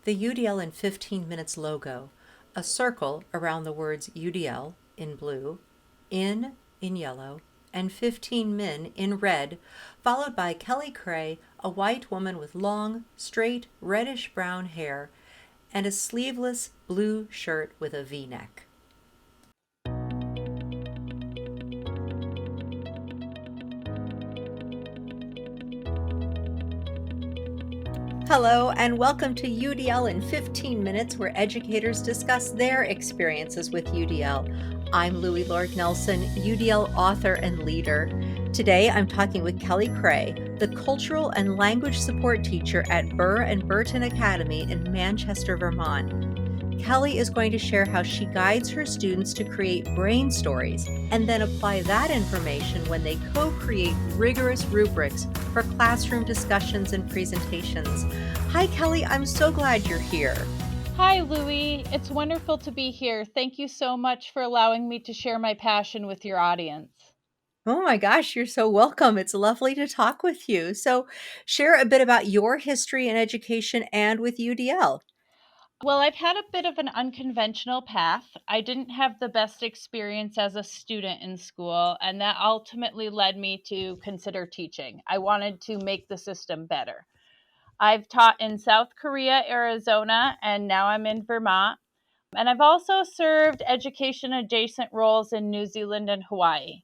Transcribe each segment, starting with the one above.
The UDL in 15 Minutes logo, a circle around the words UDL in blue, in yellow, and 15 Min in red, followed by Kelly Cray, a white woman with long, straight, reddish brown hair, and a sleeveless blue shirt with a V-neck. Hello, and welcome to UDL in 15 Minutes, where educators discuss their experiences with UDL. I'm Louie Lord Nelson, UDL author and leader. Today, I'm talking with Kelly Cray, the cultural and language support teacher at Burr and Burton Academy in Manchester, Vermont. Kelly is going to share how she guides her students to create brain stories and then apply that information when they co-create rigorous rubrics for classroom discussions and presentations. Hi, Kelly. I'm so glad you're here. Hi, Louie. It's wonderful to be here. Thank you so much for allowing me to share my passion with your audience. Oh my gosh, you're so welcome. It's lovely to talk with you. So, share a bit about your history in education and with UDL. Well, I've had a bit of an unconventional path. I didn't have the best experience as a student in school, and that ultimately led me to consider teaching. I wanted to make the system better. I've taught in South Korea, Arizona, and now I'm in Vermont. And I've also served education adjacent roles in New Zealand and Hawaii.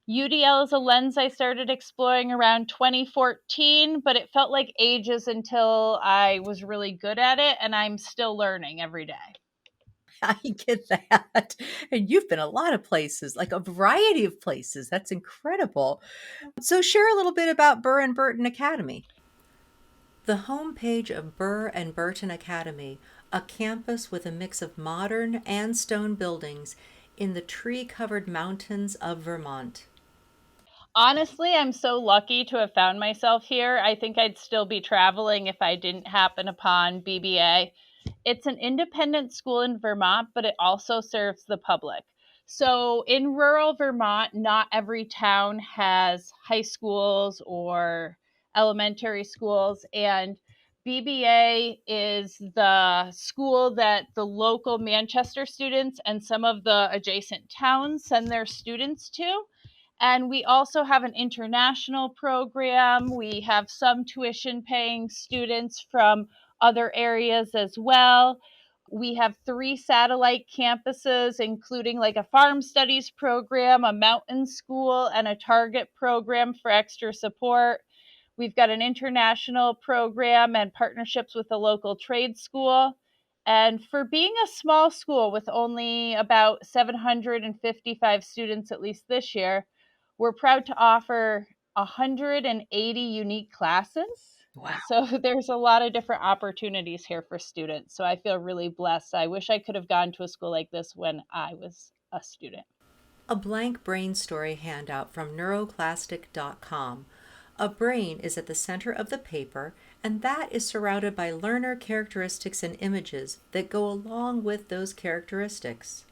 UDL is a lens I started exploring around 2014, but it felt like ages until I was really good at it, and I'm still learning every day. I get that. And you've been a lot of places, like a variety of places. That's incredible. So, share a little bit about Burr and Burton Academy. The homepage of Burr and Burton Academy, a campus with a mix of modern and stone buildings in the tree-covered mountains of Vermont. Honestly, I'm so lucky to have found myself here. I think I'd still be traveling if I didn't happen upon BBA. It's an independent school in Vermont, but it also serves the public. So in rural Vermont, not every town has high schools or elementary schools. And BBA is the school that the local Manchester students and some of the adjacent towns send their students to. And we also have an international program. We have some tuition paying students from other areas as well. We have 3 satellite campuses, including like a farm studies program, a mountain school, and a target program for extra support. We've got an international program and partnerships with a local trade school. And for being a small school with only about 755 students, at least this year, we're proud to offer 180 unique classes. Wow. So there's a lot of different opportunities here for students. So I feel really blessed. I wish I could have gone to a school like this when I was a student. A blank brain story handout from neuroclastic.com. A brain is at the center of the paper, and that is surrounded by learner characteristics and images that go along with those characteristics.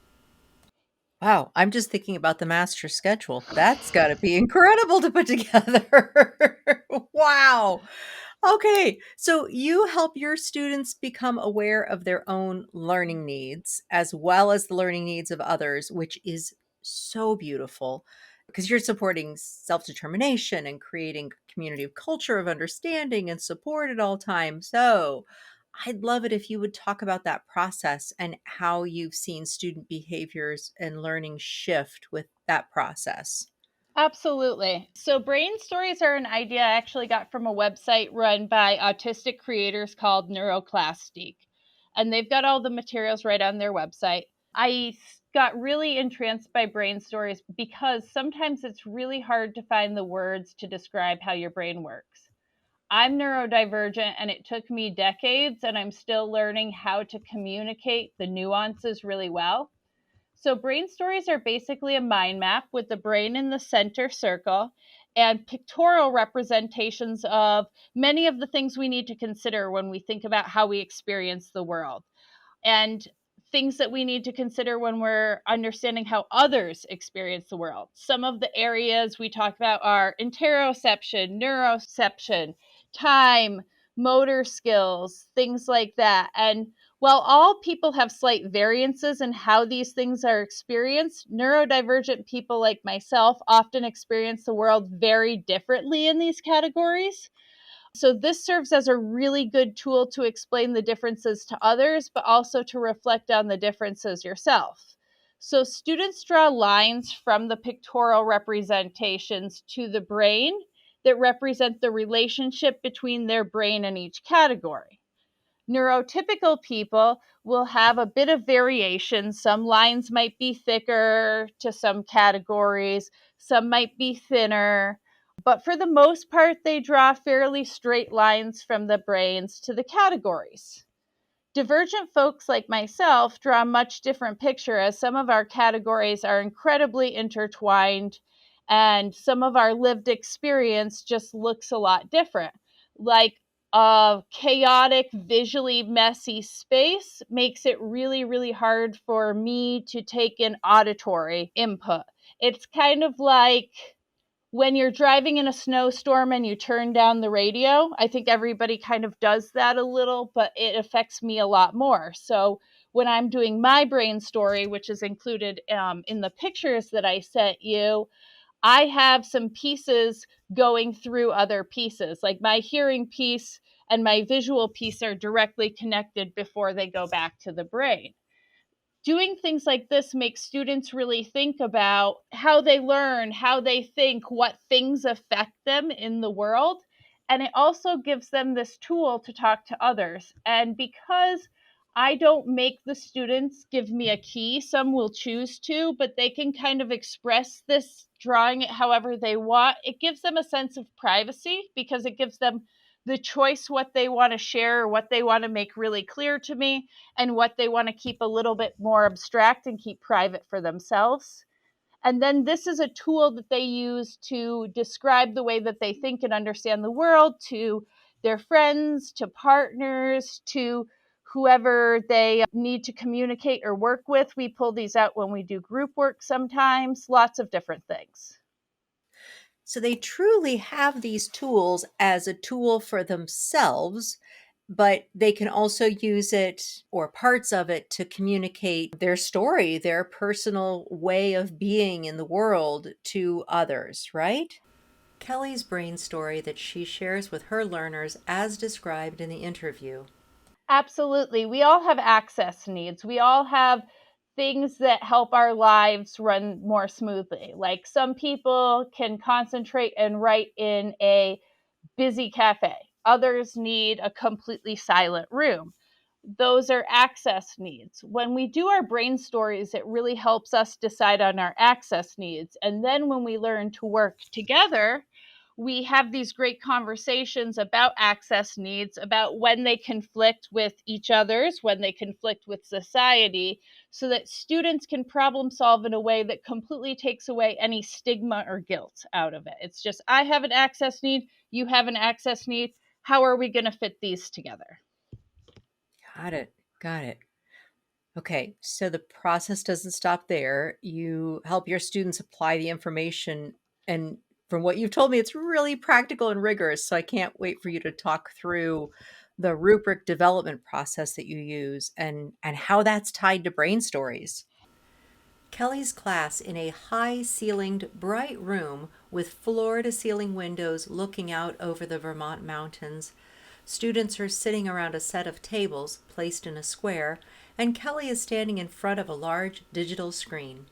Wow, I'm just thinking about the master schedule. That's got to be incredible to put together. Wow. Okay, so you help your students become aware of their own learning needs as well as the learning needs of others, which is so beautiful because you're supporting self-determination and creating a community of culture of understanding and support at all times. So, I'd love it if you would talk about that process and how you've seen student behaviors and learning shift with that process. Absolutely. So, brain stories are an idea I actually got from a website run by autistic creators called Neuroclastic. And they've got all the materials right on their website. I got really entranced by brain stories because sometimes it's really hard to find the words to describe how your brain works. I'm neurodivergent and it took me decades, and I'm still learning how to communicate the nuances really well. So, brain stories are basically a mind map with the brain in the center circle and pictorial representations of many of the things we need to consider when we think about how we experience the world, and things that we need to consider when we're understanding how others experience the world. Some of the areas we talk about are interoception, neuroception, time, motor skills, things like that. And while all people have slight variances in how these things are experienced, neurodivergent people like myself often experience the world very differently in these categories. So, this serves as a really good tool to explain the differences to others, but also to reflect on the differences yourself. So, students draw lines from the pictorial representations to the brain that represent the relationship between their brain and each category. Neurotypical people will have a bit of variation. Some lines might be thicker to some categories, some might be thinner, but for the most part, they draw fairly straight lines from the brains to the categories. Divergent folks like myself draw a much different picture, as some of our categories are incredibly intertwined and some of our lived experience just looks a lot different. Like a chaotic, visually messy space makes it really, really hard for me to take in auditory input. It's kind of like when you're driving in a snowstorm and you turn down the radio. I think everybody kind of does that a little, but it affects me a lot more. So when I'm doing my brain story, which is included in the pictures that I sent you, I have some pieces going through other pieces. Like my hearing piece and my visual piece are directly connected before they go back to the brain. Doing things like this makes students really think about how they learn, how they think, what things affect them in the world. And it also gives them this tool to talk to others. And because I don't make the students give me a key, some will choose to, but they can kind of express this drawing it however they want. It gives them a sense of privacy because it gives them the choice what they want to share, what they want to make really clear to me, and what they want to keep a little bit more abstract and keep private for themselves. And then this is a tool that they use to describe the way that they think and understand the world to their friends, to partners, to whoever they need to communicate or work with. We pull these out when we do group work sometimes, lots of different things. So they truly have these tools as a tool for themselves, but they can also use it or parts of it to communicate their story, their personal way of being in the world to others, right? Kelly's brain story that she shares with her learners as described in the interview. Absolutely. We all have access needs. We all have things that help our lives run more smoothly. Like some people can concentrate and write in a busy cafe, others need a completely silent room. Those are access needs. When we do our brain stories, it really helps us decide on our access needs. And then when we learn to work together, we have these great conversations about access needs, about when they conflict with each other's, when they conflict with society, so that students can problem solve in a way that completely takes away any stigma or guilt out of it. It's just, I have an access need, you have an access need. How are we going to fit these together? Got it. Got it. Okay, so the process doesn't stop there. You help your students apply the information. And from what you've told me, it's really practical and rigorous. So I can't wait for you to talk through the rubric development process that you use and how that's tied to brain stories. Kelly's class in a high ceilinged, bright room with floor to ceiling windows looking out over the Vermont mountains. Students are sitting around a set of tables placed in a square, and Kelly is standing in front of a large digital screen.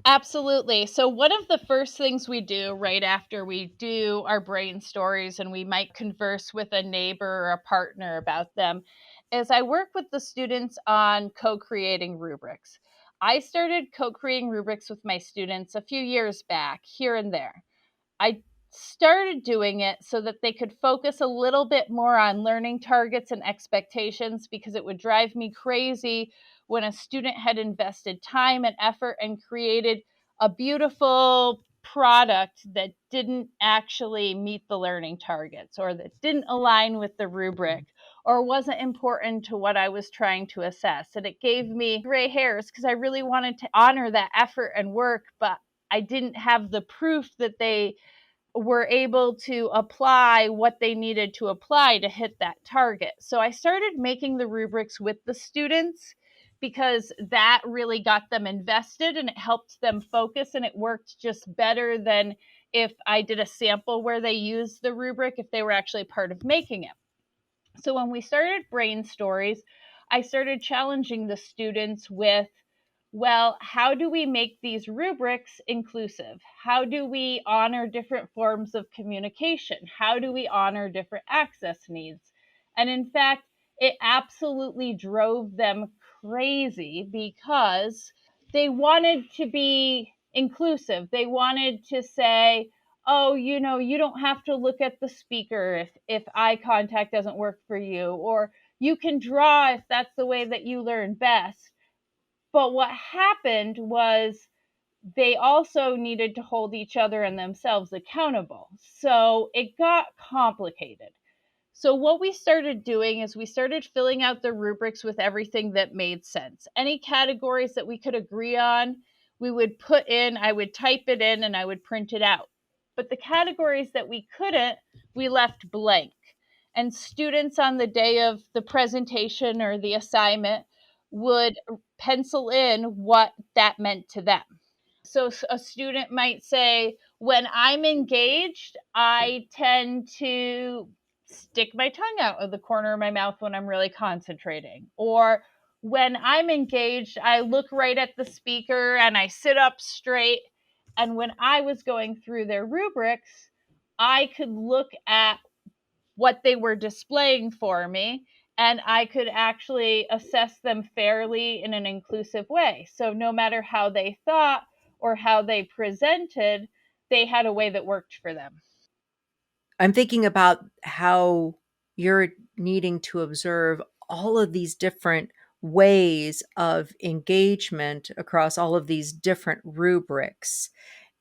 Absolutely. So, one of the first things we do right after we do our brain stories, and we might converse with a neighbor or a partner about them, is I work with the students on co creating rubrics. I started co creating rubrics with my students a few years back, here and there. I started doing it so that they could focus a little bit more on learning targets and expectations, because it would drive me crazy when a student had invested time and effort and created a beautiful product that didn't actually meet the learning targets, or that didn't align with the rubric, or wasn't important to what I was trying to assess. And it gave me gray hairs because I really wanted to honor that effort and work, but I didn't have the proof that they were able to apply what they needed to apply to hit that target. So I started making the rubrics with the students because that really got them invested and it helped them focus, and it worked just better than if I did a sample where they used the rubric, if they were actually part of making it. So when we started Brain Stories, I started challenging the students with, well, how do we make these rubrics inclusive? How do we honor different forms of communication? How do we honor different access needs? And in fact, it absolutely drove them crazy because they wanted to be inclusive. They wanted to say, oh, you don't have to look at the speaker if eye contact doesn't work for you, or you can draw if that's the way that you learn best. But what happened was they also needed to hold each other and themselves accountable. So it got complicated. So what we started doing is we started filling out the rubrics with everything that made sense. Any categories that we could agree on, we would put in, I would type it in and I would print it out. But the categories that we couldn't, we left blank. And students on the day of the presentation or the assignment would pencil in what that meant to them. So a student might say, when I'm engaged, I tend to stick my tongue out of the corner of my mouth when I'm really concentrating. Or when I'm engaged, I look right at the speaker and I sit up straight. And when I was going through their rubrics, I could look at what they were displaying for me, and I could actually assess them fairly in an inclusive way. So no matter how they thought or how they presented, they had a way that worked for them. I'm thinking about how you're needing to observe all of these different ways of engagement across all of these different rubrics,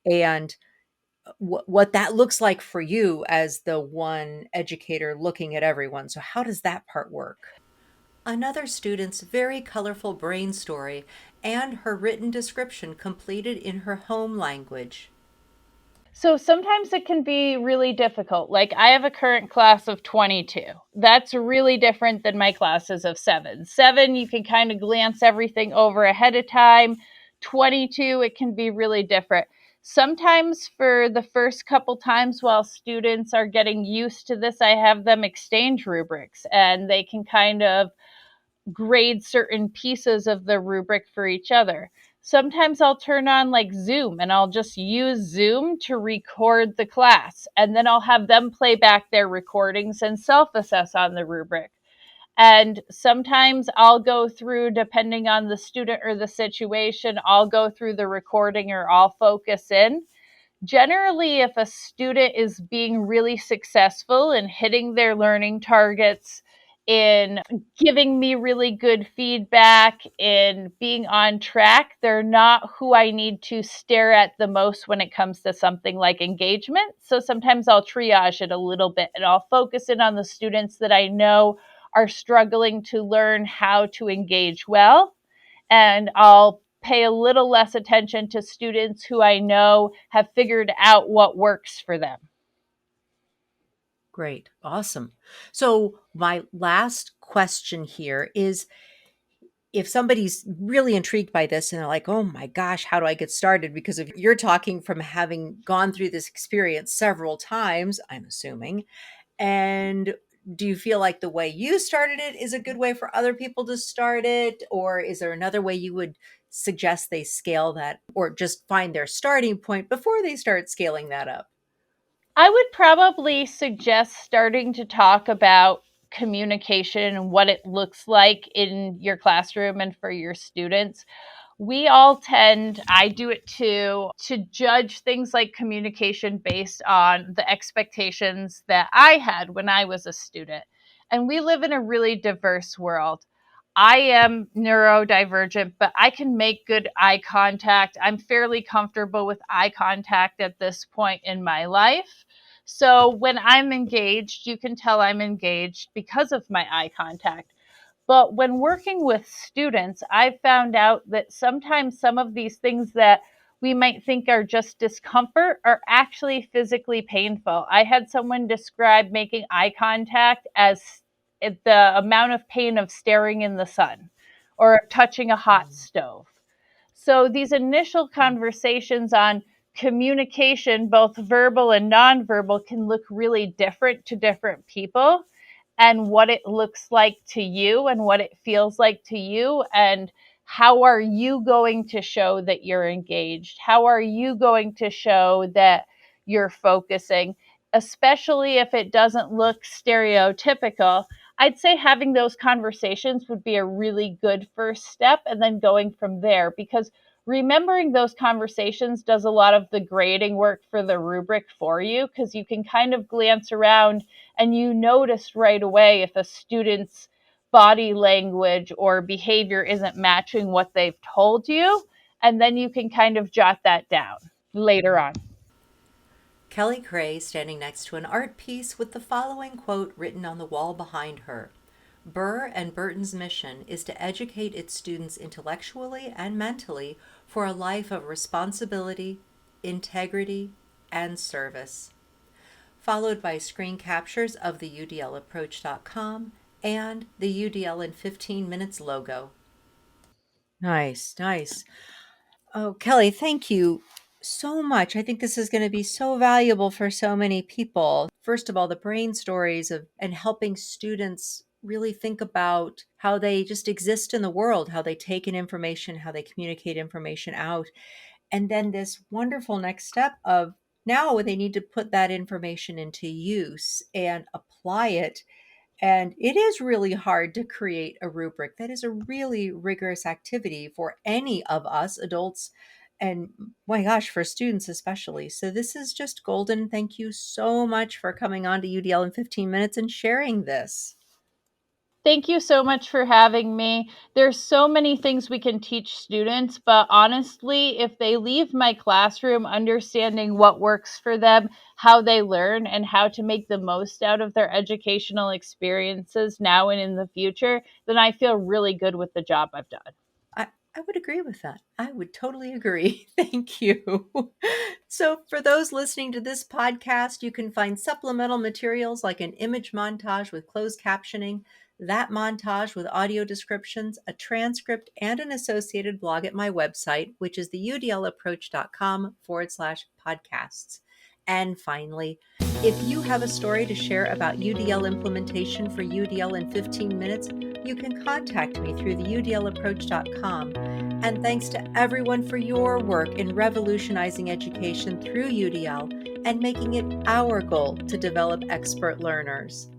and what that looks like for you as the one educator looking at everyone. So how does that part work? Another student's very colorful brain story and her written description completed in her home language. So sometimes it can be really difficult. Like I have a current class of 22. That's really different than my classes of 7. 7, you can kind of glance everything over ahead of time. 22, it can be really different. Sometimes for the first couple times while students are getting used to this, I have them exchange rubrics and they can kind of grade certain pieces of the rubric for each other. Sometimes I'll turn on like Zoom and I'll just use Zoom to record the class. And then I'll have them play back their recordings and self assess on the rubric. And sometimes I'll go through, depending on the student or the situation, I'll go through the recording or I'll focus in. Generally, if a student is being really successful in hitting their learning targets, in giving me really good feedback, in being on track, they're not who I need to stare at the most when it comes to something like engagement. So sometimes I'll triage it a little bit and I'll focus in on the students that I know are struggling to learn how to engage well, and I'll pay a little less attention to students who I know have figured out what works for them. Great. Awesome. So, my last question here is, if somebody's really intrigued by this and they're like, oh my gosh, how do I get started? Because if you're talking from having gone through this experience several times, I'm assuming, and do you feel like the way you started it is a good way for other people to start it? Or is there another way you would suggest they scale that, or just find their starting point before they start scaling that up? I would probably suggest starting to talk about communication and what it looks like in your classroom and for your students. We all tend, I do it too, to judge things like communication based on the expectations that I had when I was a student. And we live in a really diverse world. I am neurodivergent, but I can make good eye contact. I'm fairly comfortable with eye contact at this point in my life. So when I'm engaged, you can tell I'm engaged because of my eye contact. But when working with students, I've found out that sometimes some of these things that we might think are just discomfort are actually physically painful. I had someone describe making eye contact as the amount of pain of staring in the sun or touching a hot stove. So these initial conversations on communication, both verbal and nonverbal, can look really different to different people, and what it looks like to you and what it feels like to you, and how are you going to show that you're engaged? How are you going to show that you're focusing? Especially if it doesn't look stereotypical, I'd say having those conversations would be a really good first step, and then going from there, because remembering those conversations does a lot of the grading work for the rubric for you, because you can kind of glance around and you notice right away if a student's body language or behavior isn't matching what they've told you, and then you can kind of jot that down later on. Kelly Cray standing next to an art piece with the following quote written on the wall behind her. Burr and Burton's mission is to educate its students intellectually and mentally for a life of responsibility, integrity, and service. Followed by screen captures of the UDLapproach.com and the UDL in 15 minutes logo. Nice, nice. Oh, Kelly, thank you so much. I think this is going to be so valuable for so many people. First of all, the brain stories of and helping students really think about how they just exist in the world, how they take in information, how they communicate information out. And then this wonderful next step of now they need to put that information into use and apply it, and it is really hard to create a rubric. That is a really rigorous activity for any of us adults, and my gosh, for students especially. So this is just golden. Thank you so much for coming on to UDL in 15 minutes and sharing this. Thank you so much for having me. There's so many things we can teach students, but honestly, if they leave my classroom understanding what works for them, how they learn, and how to make the most out of their educational experiences now and in the future, then I feel really good with the job I've done. I, I would agree with that. I would totally agree. Thank you. So, for those listening to this podcast, you can find supplemental materials like an image montage with closed captioning, that montage with audio descriptions, a transcript, and an associated blog at my website, which is the udlapproach.com/podcasts. And finally, if you have a story to share about UDL implementation for UDL in 15 minutes, you can contact me through the udlapproach.com. And thanks to everyone for your work in revolutionizing education through UDL and making it our goal to develop expert learners.